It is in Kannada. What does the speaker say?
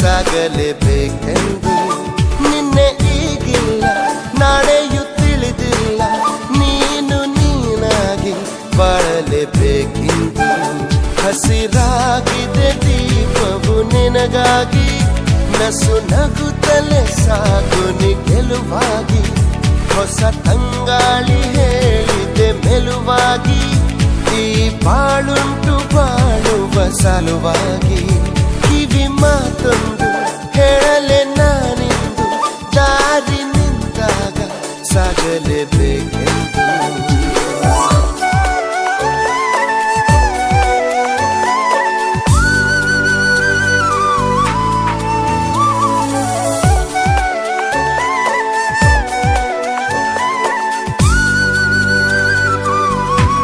ಸಾಗಲೇಬೇಕೆಂದು. ನಿನ್ನೆ ಈಗಿಲ್ಲ, ನಾಳೆಯೂ ತಿಳಿದಿಲ್ಲ, ನೀನು ನೀನಾಗಿ ಬಾಳಲೇಬೇಕೆಂದು. ಹಸಿರಾಗಿದೆ ದೀಪವು ನಿನಗಾಗಿ, ನಸು ನಗುತ್ತಲೇ ಸಾಗು ನಿ ಗೆಲುವಾಗಿ. ಹೊಸ ತಂಗಾಳಿ ಹೇಳಿದೆ ಮೆಲುವಾಗಿ, ಈ ಬಾಳುಂಟು ಬಾಳುವ ಸಲುವಾಗಿ. ಕಿವಿ ಮಾತೊಂದು ಹೇಳಲೆ ನಾನಿಂದು, ದಾರಿ ನಿಂತಾಗ ಸಾಗಲೇಬೇಕೆಂದು.